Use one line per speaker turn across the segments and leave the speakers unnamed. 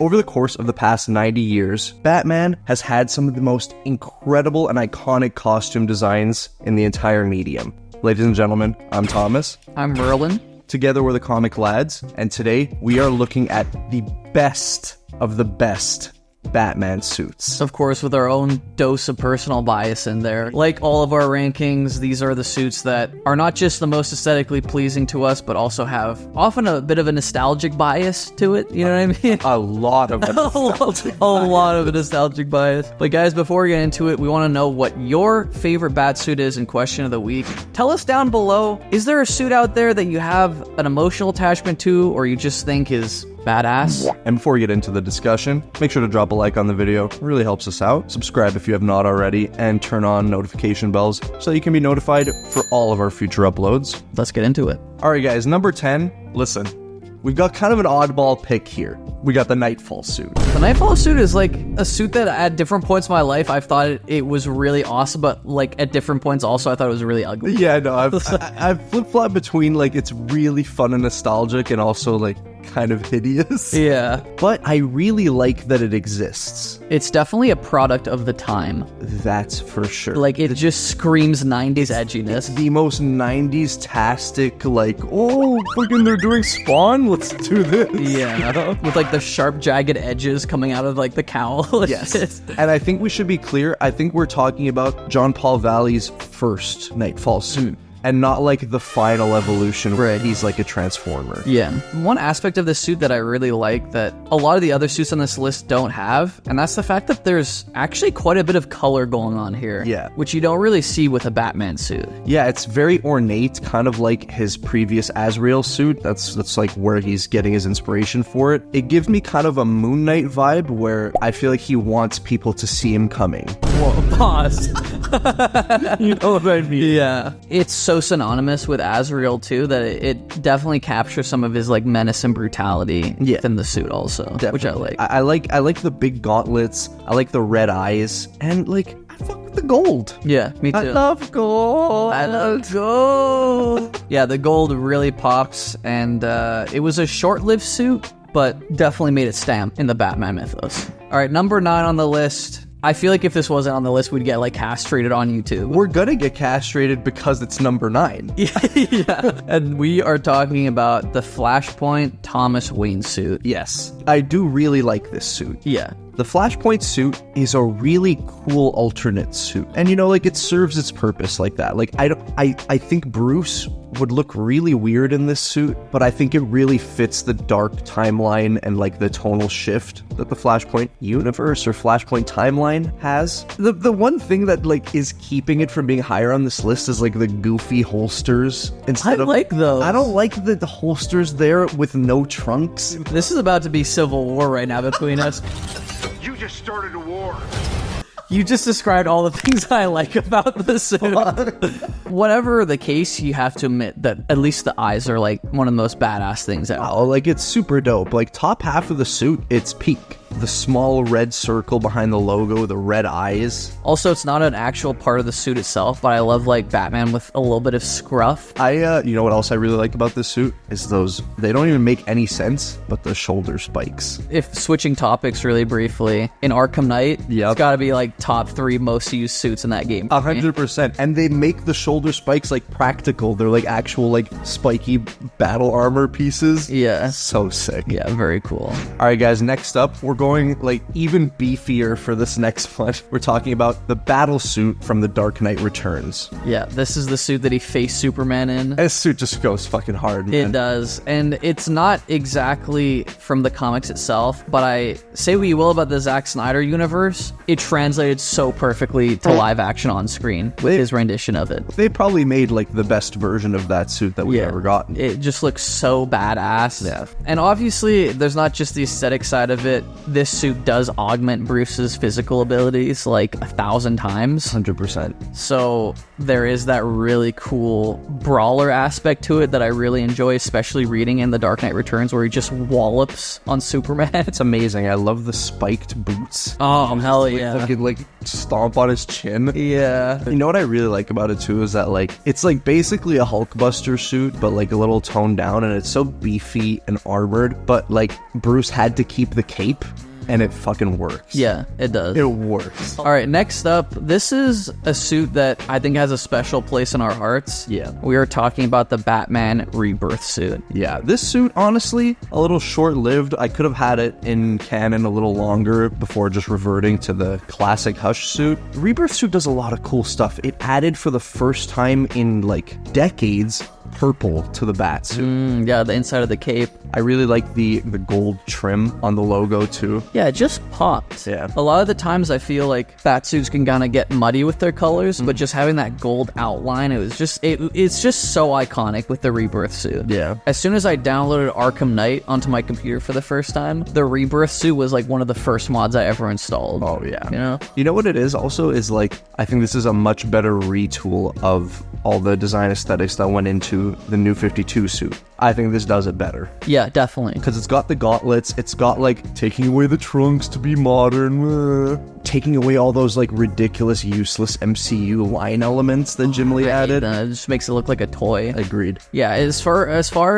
Over the course of the past 90 years, Batman has had some of the most incredible and iconic costume designs in the entire medium. Ladies and gentlemen, I'm Thomas.
I'm Merlin.
Together we're the Comic Lads, and today we are looking at the best of the best Batman suits.
Of course, with our own dose of personal bias in there. Like all of our rankings, these are the suits that are not just the most aesthetically pleasing to us, but also have often a bit of a nostalgic bias to it. You know what I mean?
A lot of
a lot of a nostalgic bias. But guys, before we get into it, we want to know what your favorite Batsuit is in question of the week. Tell us down below, is there a suit out there that you have an emotional attachment to, or you just think is badass?
And before we get into the discussion, make sure to drop a like on the video. It really helps us out. Subscribe if you have not already, and turn on notification bells so you can be notified for all of our future uploads.
Let's get into it.
Alright guys, number 10, listen. We've got kind of an oddball pick here. We got the Knightfall suit.
The Knightfall suit is like a suit that at different points in my life, I've thought it was really awesome, but like at different points also, I thought it was really ugly.
Yeah, no, I've flip-flopped between like it's really fun and nostalgic and also like kind of hideous.
Yeah.
But I really like that it exists.
It's definitely a product of the time.
That's for sure.
Like, it just screams 90s edginess.
The most 90s-tastic, like, oh, fucking they're doing Spawn? Let's do this.
Yeah. With, like, the sharp, jagged edges coming out of, like, the cowl.
Yes. And I think we should be clear, I think we're talking about John Paul Valley's first Knightfall suit. And not like the final evolution where he's like a transformer.
Yeah. One aspect of this suit that I really like that a lot of the other suits on this list don't have, and that's the fact that there's actually quite a bit of color going on here.
Yeah.
Which you don't really see with a Batman suit.
Yeah, it's very ornate, kind of like his previous Azrael suit. That's like where he's getting his inspiration for it. It gives me kind of a Moon Knight vibe where I feel like he wants people to see him coming.
Whoa, pause.
You know what I mean?
Yeah. It's so synonymous with Azrael too that it definitely captures some of his like menace and brutality within the suit also, which I like.
I like the big gauntlets. I like the red eyes, and like I fuck with the gold.
Yeah, me too.
I love gold.
I love gold. Yeah, the gold really pops, and it was a short-lived suit, but definitely made its stamp in the Batman mythos. All right, number 9 on the list. I feel like if this wasn't on the list, we'd get, like, castrated on YouTube.
We're gonna get castrated because it's number 9.
Yeah. And we are talking about the Flashpoint Thomas Wayne suit.
Yes. I do really like this suit.
Yeah.
The Flashpoint suit is a really cool alternate suit. And, you know, like, it serves its purpose like that. Like, I think Bruce would look really weird in this suit, but I think it really fits the dark timeline and, like, the tonal shift that the Flashpoint universe or Flashpoint timeline has. The one thing that, like, is keeping it from being higher on this list is, like, the goofy holsters.
I like those.
I don't like the holsters there with no trunks.
This is about to be civil war right now between us.
You just started a war.
You just described all the things I like about the suit. Whatever the case, you have to admit that at least the eyes are like one of the most badass things ever.
Oh, like it's super dope. Like top half of the suit, it's peak. The small red circle behind the logo, the red eyes.
Also, it's not an actual part of the suit itself, but I love like Batman with a little bit of scruff.
You know what else I really like about this suit is they don't even make any sense, but the shoulder spikes.
If switching topics really briefly, in Arkham Knight, it's gotta be like top 3 most used suits in that game.
100%. And they make the shoulder spikes like practical. They're like actual like spiky battle armor pieces.
Yeah.
So sick.
Yeah, very cool.
All right, guys, next up, we're going like even beefier for this next one. We're talking about the battle suit from The Dark Knight Returns.
Yeah, this is the suit that he faced Superman in.
This suit just goes fucking hard, man.
It does, and it's not exactly from the comics itself, but I say what you will about the Zack Snyder universe, it translated so perfectly to live action on screen with his rendition of it.
They probably made like the best version of that suit that we've ever gotten.
It just looks so badass.
Yeah.
And obviously, there's not just the aesthetic side of it. This suit does augment Bruce's physical abilities like 1,000 times.
100%.
So there is that really cool brawler aspect to it that I really enjoy, especially reading in The Dark Knight Returns where he just wallops on Superman.
It's amazing. I love the spiked boots.
Oh, hell yeah.
Fucking like stomp on his chin.
Yeah.
You know what I really like about it too is that like it's like basically a Hulkbuster suit, but like a little toned down, and it's so beefy and armored. But like Bruce had to keep the cape, and it fucking works.
Yeah, it does.
It works.
All right, next up, this is a suit that I think has a special place in our hearts.
Yeah.
We are talking about the Batman Rebirth suit.
Yeah, this suit, honestly, a little short-lived. I could have had it in canon a little longer before just reverting to the classic Hush suit. Rebirth suit does a lot of cool stuff. It added for the first time in, like, decades, purple to the Batsuit.
Yeah, the inside of the cape.
I really like the gold trim on the logo, too.
Yeah, it just popped.
Yeah.
A lot of the times I feel like Batsuits can kind of get muddy with their colors, but just having that gold outline, it's just so iconic with the Rebirth suit.
Yeah.
As soon as I downloaded Arkham Knight onto my computer for the first time, the Rebirth suit was like one of the first mods I ever installed.
Oh, yeah.
You know?
You know what it is also is like, I think this is a much better retool of all the design aesthetics that went into the new 52 suit. I think this does it better.
Yeah, definitely.
Because it's got the gauntlets, it's got like taking away the trunks to be modern, taking away all those like ridiculous, useless MCU line elements that Jim Lee added.
It just makes it look like a toy.
Agreed.
Yeah, as far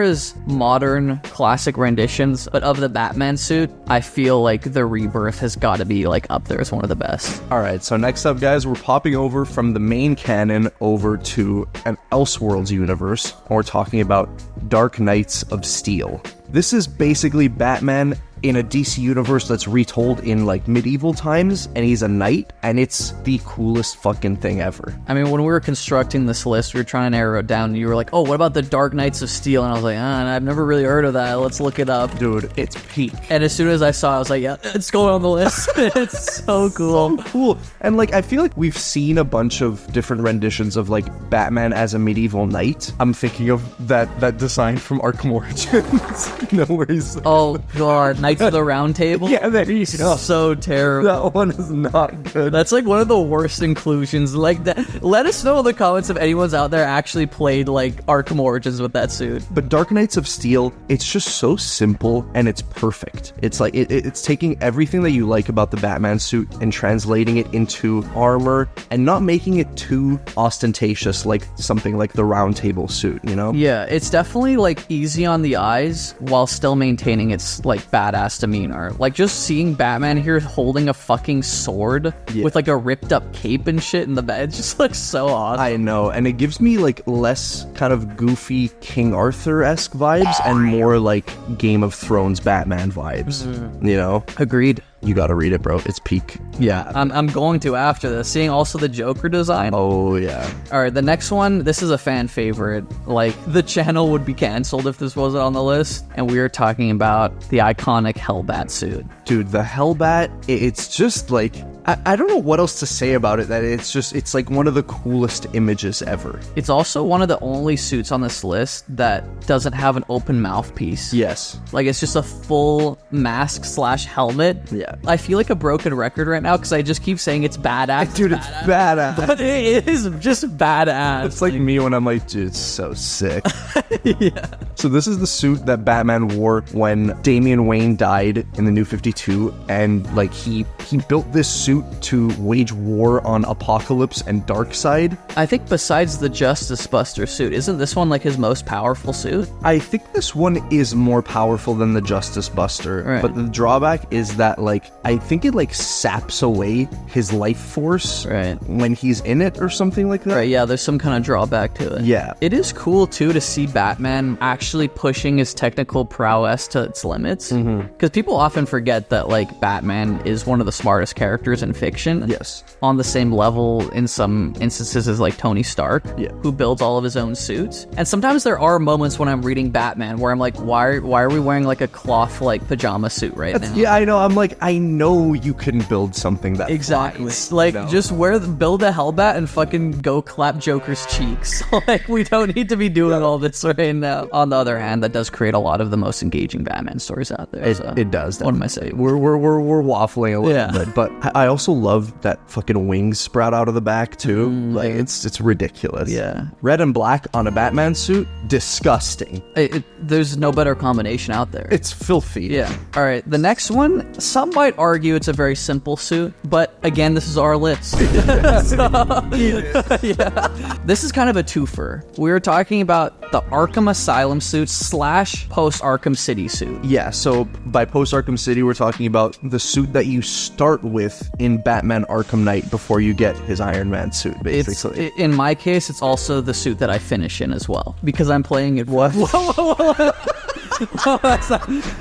as modern classic renditions, but of the Batman suit, I feel like the Rebirth has got to be like up there as one of the best.
Alright, so next up, guys, we're popping over from the main canon over to an Elseworlds universe, and we're talking about Dark Knights of Steel. This is basically Batman in a DC universe that's retold in like medieval times, and he's a knight, and it's the coolest fucking thing ever.
I mean, when we were constructing this list, we were trying to narrow it down, and you were like, oh, what about the Dark Knights of Steel? And I was like, I've never really heard of that. Let's look it up.
Dude, it's peak.
And as soon as I saw it, I was like, yeah, it's going on the list. It's so cool.
Cool. And like I feel like we've seen a bunch of different renditions of like Batman as a medieval knight. I'm thinking of that design from Arkham Origins. No worries.
Oh god, Knights of the Round Table.
Yeah, there you go.
So terrible.
That one is not good.
That's like one of the worst inclusions. Like that. Let us know in the comments if anyone's out there actually played like Arkham Origins with that suit.
But Dark Knights of Steel, it's just so simple and it's perfect. It's like it's taking everything that you like about the Batman suit and translating it into armor and not making it too ostentatious like something like the Round Table suit, you know?
Yeah, it's definitely like easy on the eyes while still maintaining its like badass demeanor. Like just seeing Batman here holding a fucking sword with like a ripped up cape and shit in the bed, it just looks so awesome.
I know, and it gives me like less kind of goofy King Arthur-esque vibes and more like Game of Thrones Batman vibes, you know?
Agreed.
You gotta read it, bro. It's peak.
Yeah, I'm going to after this. Seeing also the Joker design.
Oh, yeah.
All right, the next one, this is a fan favorite. Like, the channel would be canceled if this wasn't on the list. And we are talking about the iconic Hellbat suit.
Dude, the Hellbat, it's just like... I don't know what else to say about it, that it's like one of the coolest images ever.
It's also one of the only suits on this list that doesn't have an open mouthpiece.
Yes.
Like, it's just a full mask / helmet.
Yeah.
I feel like a broken record right now because I just keep saying it's badass.
Dude, it's badass.
But it is just badass.
It's like me when I'm like, dude, it's so sick.
Yeah.
So this is the suit that Batman wore when Damian Wayne died in the New 52, and like he built this suit to wage war on Apocalypse and Darkseid.
I think besides the Justice Buster suit, isn't this one like his most powerful suit?
I think this one is more powerful than the Justice Buster,
right.
But the drawback is that like I think it like saps away his life force when he's in it or something like that.
Right, yeah, there's some kind of drawback to it.
Yeah.
It is cool too to see Batman actually pushing his technical prowess to its limits. Because people often forget that like Batman is one of the smartest characters in fiction.
Yes.
On the same level in some instances as like Tony Stark,
Yeah.
who builds all of his own suits. And sometimes there are moments when I'm reading Batman where I'm like, why are we wearing like a cloth like pajama suit right now?
Yeah, I know. I'm like, I know you can build something that
Exactly.
flies,
Like,
you know?
just build a Hellbat and fucking go clap Joker's cheeks. Like, we don't need to be doing all this right now. On the other hand, that does create a lot of the most engaging Batman stories out there.
It does.
What am I saying?
We're waffling a little bit, but I also love that fucking wings sprout out of the back too. Like it's ridiculous.
Yeah.
Red and black on a Batman suit, disgusting.
There's no better combination out there.
It's filthy.
Yeah. All right. The next one, some might argue it's a very simple suit, but again, this is our list. Yeah. This is kind of a twofer. We're talking about the Arkham Asylum suit / Post-Arkham City suit.
Yeah, so by Post-Arkham City, we're talking about the suit that you start with in Batman Arkham Knight before you get his Iron Man suit, basically.
In my case, it's also the suit that I finish in as well, because I'm playing it.
What?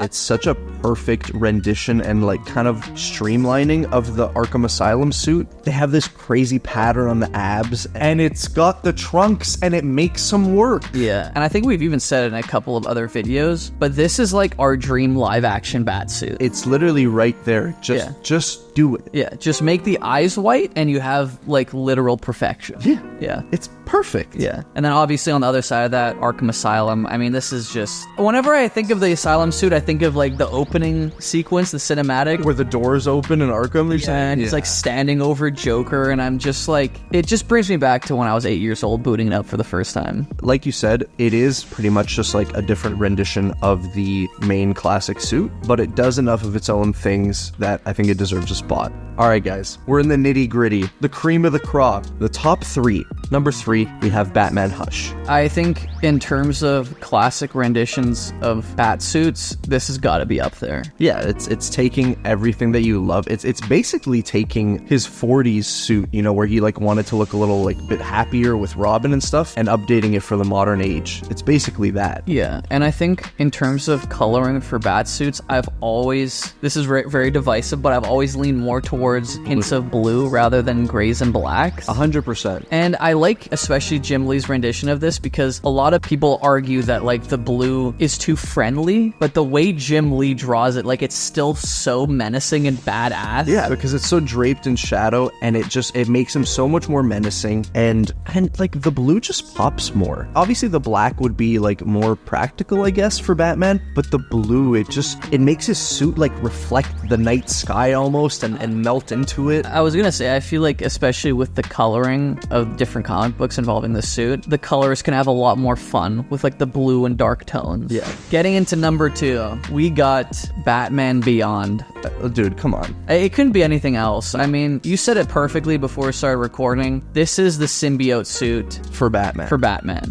It's such a perfect rendition and like kind of streamlining of the Arkham Asylum suit. They have this crazy pattern on the abs, and it's got the trunks, and it makes some work.
Yeah, and I think we've even said it in a couple of other videos, but this is like our dream live-action Batsuit.
It's literally right there. Just do it.
Yeah, just make the eyes white, and you have like literal perfection. Yeah.
It's perfect.
Yeah. And then obviously on the other side of that, Arkham Asylum. I mean, this is just... Whenever I think of the Asylum suit, I think of like the opening sequence, the cinematic.
Where the doors open in Arkham.
And he's like standing over Joker, and I'm just like... It just brings me back to when I was 8 years old booting it up for the first time.
Like you said, it is pretty much just like a different rendition of the main classic suit, but it does enough of its own things that I think it deserves a spot. Alright guys, we're in the nitty gritty, the cream of the crop, the top 3. Number 3, we have Batman Hush.
I think in terms of classic renditions of Batsuits, this has got to be up there.
Yeah, it's taking everything that you love. It's basically taking his 40s suit, you know, where he like wanted to look a little like bit happier with Robin and stuff, and updating it for the modern age. It's basically that.
Yeah, and I think in terms of coloring for Batsuits, I've always, this is very divisive, but I've always leaned more towards hints of blue rather than grays and blacks.
100%.
And I like especially Jim Lee's rendition of this because a lot of people argue that like the blue is too friendly, but the way Jim Lee draws it, like it's still so menacing and badass.
Yeah, because it's so draped in shadow, and it makes him so much more menacing, and like the blue just pops more. Obviously the black would be like more practical, I guess, for Batman, but the blue, it makes his suit like reflect the night sky almost and melt into it.
I was gonna say, I feel like especially with the coloring of different comic books involving the suit, the colors can have a lot more fun with like the blue and dark tones.
Yeah.
Getting into number 2, we got Batman Beyond.
Dude, come on.
It couldn't be anything else. I mean, you said it perfectly before we started recording. This is the symbiote suit
for Batman.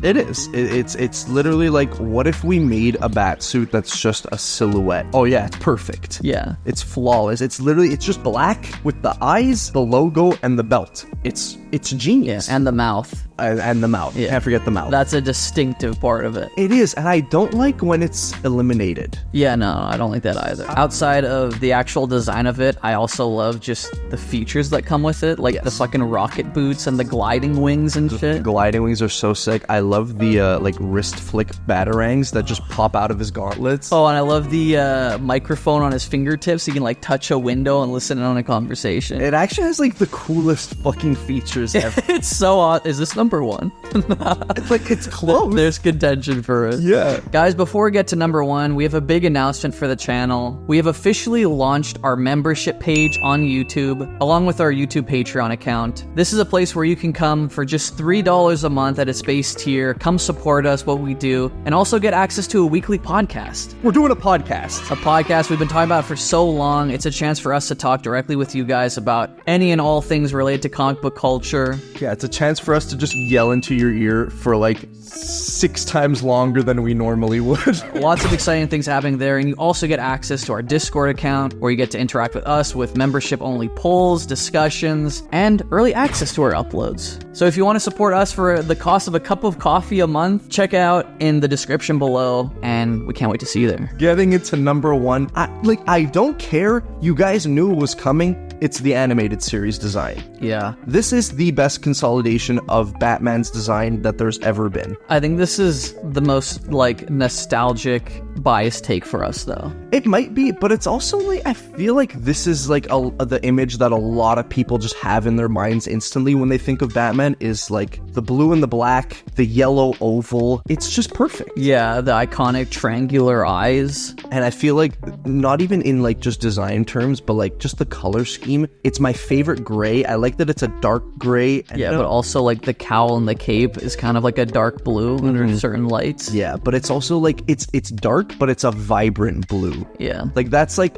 It
is. It's literally like, what if we made a bat suit that's just a silhouette? Oh yeah, it's perfect.
Yeah.
It's flawless. It's just black with the eyes, the logo, and the belt. It's genius.
Yeah, and the mouth.
And the mouth.
Yeah.
Can't forget the mouth.
That's a distinctive part of it.
It is, and I don't like when it's eliminated.
Yeah, no, I don't like that either. Outside of the actual design of it, I also love just the features that come with it, like the fucking rocket boots and the gliding wings and shit.
The gliding wings are so sick. I love the like wrist flick batarangs that just pop out of his gauntlets.
Oh, and I love the microphone on his fingertips. He can like touch a window and listen in on a conversation.
It actually has like the coolest fucking features ever.
It's so odd. Is this number 1?
It's like, it's close.
There's contention for it.
Yeah.
Guys, before we get to number 1, we have a big announcement for the channel. We have officially launched our membership page on YouTube, along with our YouTube Patreon account. This is a place where you can come for just $3 a month at its base tier, come support us, what we do, and also get access to a weekly podcast.
We're doing a podcast.
A podcast we've been talking about for so long. It's a chance for us to talk directly with you guys about any and all things related to comic book culture.
Yeah, it's a chance for us to just yell into your ear for like 6 times longer than we normally would.
Lots of exciting things happening there, and you also get access to our Discord account where you get to interact with us with membership-only polls, discussions, and early access to our uploads. So if you want to support us for the cost of a cup of coffee a month, check out in the description below, and we can't wait to see you there.
Getting into number 1, I don't care. You guys knew it was coming. It's the animated series design.
Yeah.
This is the best consolidation of Batman's design that there's ever been.
I think this is the most like nostalgic biased take for us, though.
It might be, but it's also like, I feel like this is like the image that a lot of people just have in their minds instantly when they think of Batman is like the blue and the black, the yellow oval. It's just perfect.
Yeah, the iconic triangular eyes.
And I feel like not even in like just design terms, but like just the color scheme, it's my favorite gray. I like that it's a dark gray.
Yeah, but also like the cowl and the cape is kind of like a dark blue under certain lights.
Yeah, but it's also like it's dark, but it's a vibrant blue.
Yeah.
Like that's like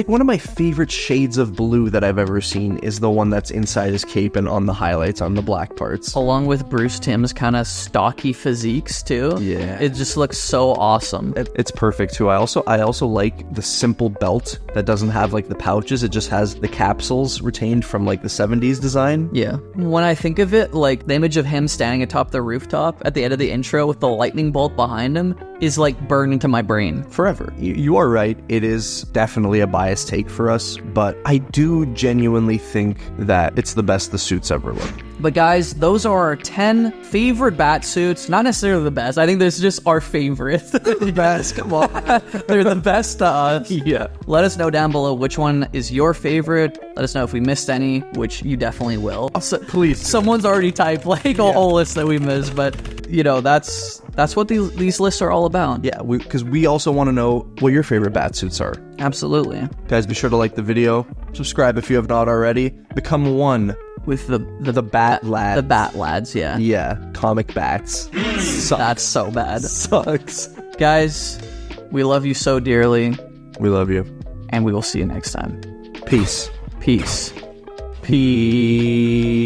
one of my favorite shades of blue that I've ever seen is the one that's inside his cape and on the highlights on the black parts.
Along with Bruce Timm's kind of stocky physiques too.
Yeah.
It just looks so awesome.
It's perfect too. I also like the simple belt that doesn't have like the pouches. It just has the capsules retained from like the 70s design.
Yeah. When I think of it, like the image of him standing atop the rooftop at the end of the intro with the lightning bolt behind him is like burned into my brain.
Forever. You are right. It is definitely a biased take for us, but I do genuinely think that it's the best the suit's ever looked.
But guys, those are our 10 favorite bat suits. Not necessarily the best. I think this is just our favorite.
The best. Come on.
They're the best to us.
Yeah.
Let us know down below which one is your favorite. Let us know if we missed any, which you definitely will.
Please.
Someone's already typed like a whole list that we missed, but you know, that's what these lists are all about.
Yeah, because we also want to know what your favorite bat suits are.
Absolutely.
Guys, be sure to like the video, subscribe if you have not already, become one
with the
bat lads.
The bat lads, yeah.
Yeah, comic bats.
That's so bad.
Sucks.
Guys, we love you so dearly.
We love you.
And we will see you next time.
Peace.
Peace. Peace.